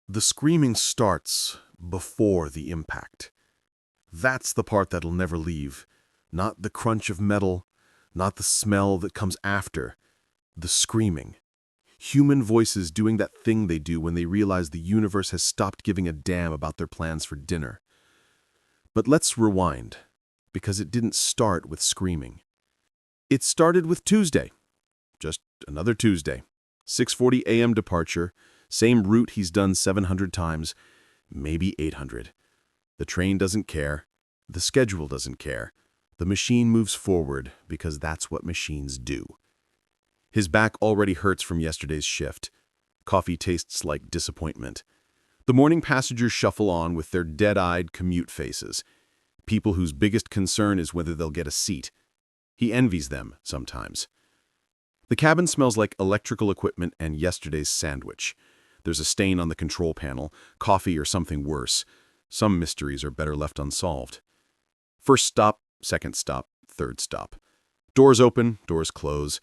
The screaming starts before the impact. That's the part that'll never leave. Not the crunch of metal, not the smell that comes after. The screaming. Human voices doing that thing they do when they realize the universe has stopped giving a damn about their plans for dinner. But let's rewind, because it didn't start with screaming. It started with Tuesday. Just another Tuesday. 6:40 a.m. departure, same route he's done 700 times, maybe 800. The train doesn't care. The schedule doesn't care. The machine moves forward because that's what machines do. His back already hurts from yesterday's shift. Coffee tastes like disappointment. The morning passengers shuffle on with their dead-eyed commute faces. People whose biggest concern is whether they'll get a seat. He envies them sometimes. The cabin smells like electrical equipment and yesterday's sandwich. There's a stain on the control panel, coffee or something worse. Some mysteries are better left unsolved. First stop, second stop, third stop. Doors open, doors close.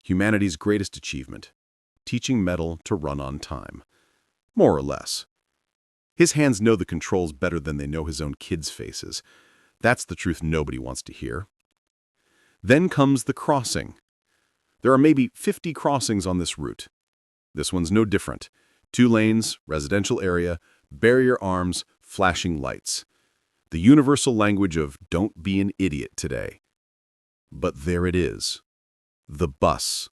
Humanity's greatest achievement. Teaching metal to run on time. More or less. His hands know the controls better than they know his own kids' faces. That's the truth nobody wants to hear. Then comes the crossing. There are maybe 50 crossings on this route. This one's no different. 2 lanes, residential area, barrier arms, flashing lights. The universal language of don't be an idiot today. But there it is. The bus.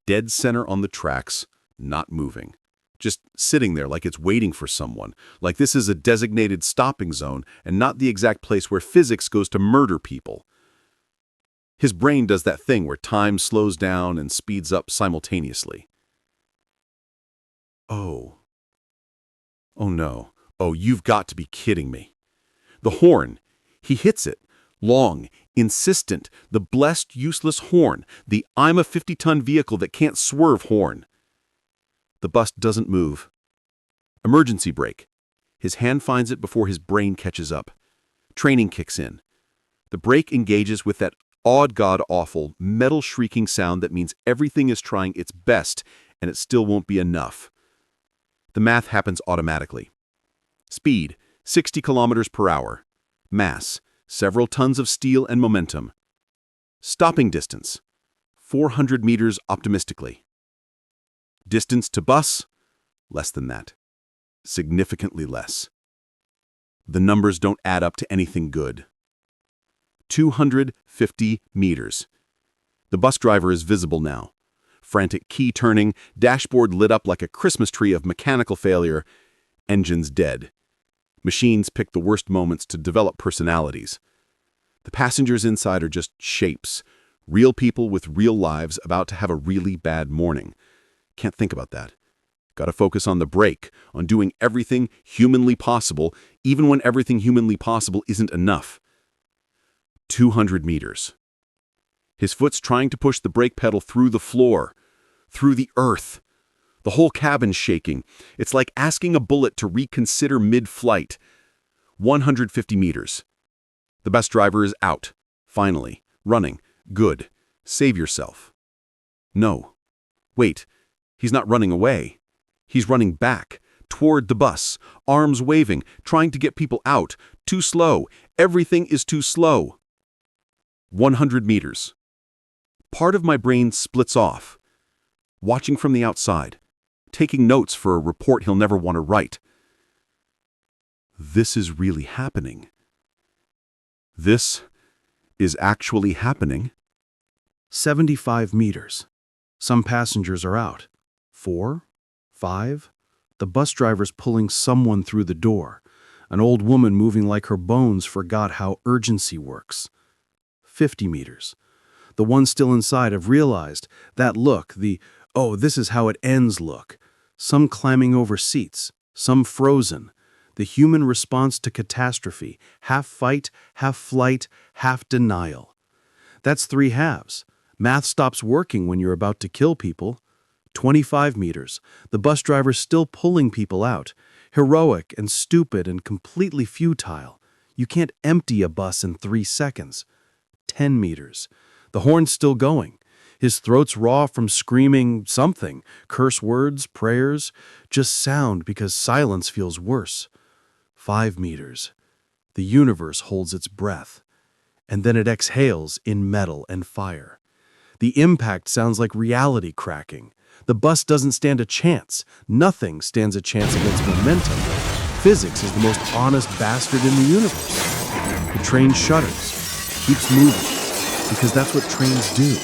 Dead center on the tracks, not moving. Just sitting there like it's waiting for someone, like this is a designated stopping zone and not the exact place where physics goes to murder people. His brain does that thing where time slows down and speeds up simultaneously. Oh. Oh no. Oh, you've got to be kidding me. The horn. He hits it. Long, insistent, the blessed, useless horn. The I'm a 50-ton vehicle that can't swerve horn. The bus doesn't move. Emergency brake. His hand finds it before his brain catches up. Training kicks in. The brake engages with that odd, god-awful, metal-shrieking sound that means everything is trying its best, and it still won't be enough. The math happens automatically. Speed, 60 kilometers per hour. Mass, several tons of steel and momentum. Stopping distance, 400 meters optimistically. Distance to bus, less than that. Significantly less. The numbers don't add up to anything good. 250 meters. The bus driver is visible now. Frantic key turning, dashboard lit up like a Christmas tree of mechanical failure, engines dead. Machines pick the worst moments to develop personalities. The passengers inside are just shapes, real people with real lives about to have a really bad morning. Can't think about that. Gotta focus on the brake, on doing everything humanly possible, even when everything humanly possible isn't enough. 200 meters. His foot's trying to push the brake pedal through the floor, through the earth. The whole cabin's shaking. It's like asking a bullet to reconsider mid-flight. 150 meters. The bus driver is out. Finally. Running. Good. Save yourself. No. Wait. He's not running away. He's running back, toward the bus, arms waving, trying to get people out. Too slow. Everything is too slow. 100 meters. Part of my brain splits off. Watching from the outside. Taking notes for a report he'll never want to write. This is really happening. This is actually happening. 75 meters. Some passengers are out. 4, 5. The bus driver's pulling someone through the door. An old woman moving like her bones forgot how urgency works. 50 meters. The ones still inside have realized that look, the, oh, this is how it ends look. Some climbing over seats, some frozen. The human response to catastrophe, half fight, half flight, half denial. That's 3 halves. Math stops working when you're about to kill people. 25 meters. The bus driver's still pulling people out. Heroic and stupid and completely futile. You can't empty a bus in 3 seconds. 10 meters. The horn's still going. His throat's raw from screaming something, curse words, prayers, just sound because silence feels worse. 5 meters. The universe holds its breath, and then it exhales in metal and fire. The impact sounds like reality cracking. The bus doesn't stand a chance. Nothing stands a chance against momentum. Physics is the most honest bastard in the universe. The train shudders, keeps moving, because that's what trains do.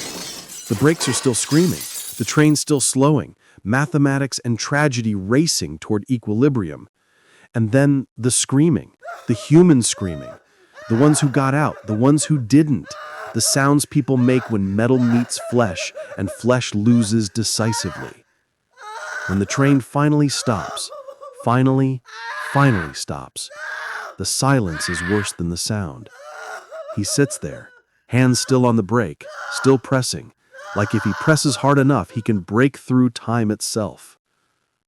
The brakes are still screaming, the train's still slowing, mathematics and tragedy racing toward equilibrium. And then the screaming, the human screaming, the ones who got out, the ones who didn't, the sounds people make when metal meets flesh and flesh loses decisively. When the train finally stops, finally stops, the silence is worse than the sound. He sits there, hands still on the brake, still pressing, like if he presses hard enough, he can break through time itself.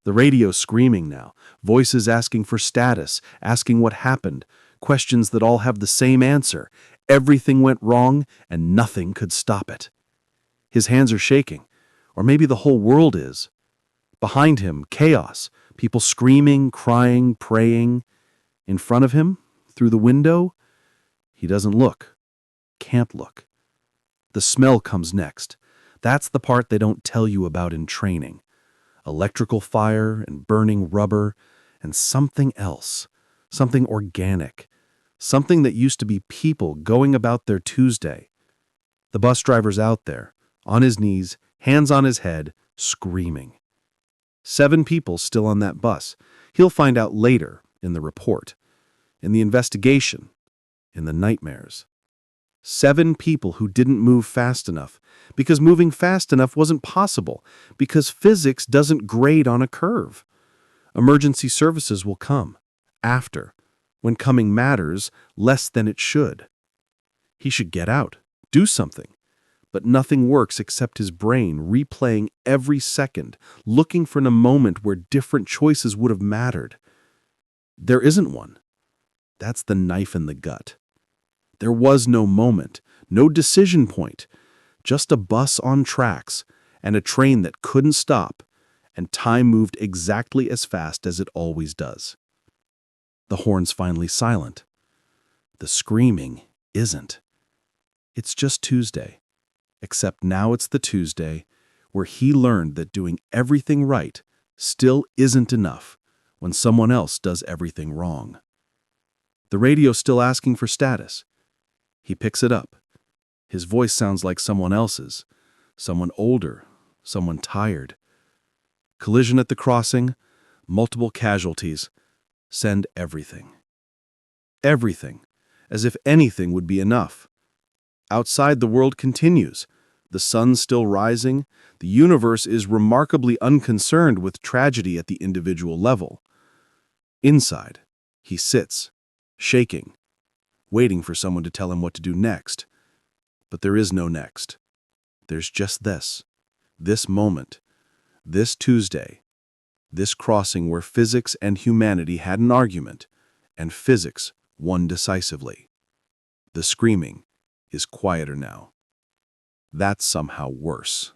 The radio's screaming now, voices asking for status, asking what happened, questions that all have the same answer. Everything went wrong, and nothing could stop it. His hands are shaking, or maybe the whole world is. Behind him, chaos, people screaming, crying, praying. In front of him, through the window, he doesn't look, can't look. The smell comes next. That's the part they don't tell you about in training. Electrical fire and burning rubber and something else, something organic, something that used to be people going about their Tuesday. The bus driver's out there, on his knees, hands on his head, screaming. 7 people still on that bus. He'll find out later in the report, in the investigation, in the nightmares. 7 people who didn't move fast enough, because moving fast enough wasn't possible, because physics doesn't grade on a curve. Emergency services will come, after, when coming matters less than it should. He should get out, do something. But nothing works except his brain replaying every second, looking for a moment where different choices would have mattered. There isn't one. That's the knife in the gut. There was no moment, no decision point, just a bus on tracks and a train that couldn't stop, and time moved exactly as fast as it always does. The horn's finally silent. The screaming isn't. It's just Tuesday, except now it's the Tuesday where he learned that doing everything right still isn't enough when someone else does everything wrong. The radio's still asking for status. He picks it up. His voice sounds like someone else's, someone older, someone tired. Collision at the crossing, multiple casualties. Send everything. Everything, as if anything would be enough. Outside, the world continues. The sun's still rising. The universe is remarkably unconcerned with tragedy at the individual level. Inside, he sits, shaking, waiting for someone to tell him what to do next. But there is no next. There's just this moment, this Tuesday, this crossing where physics and humanity had an argument, and physics won decisively. The screaming is quieter now. That's somehow worse.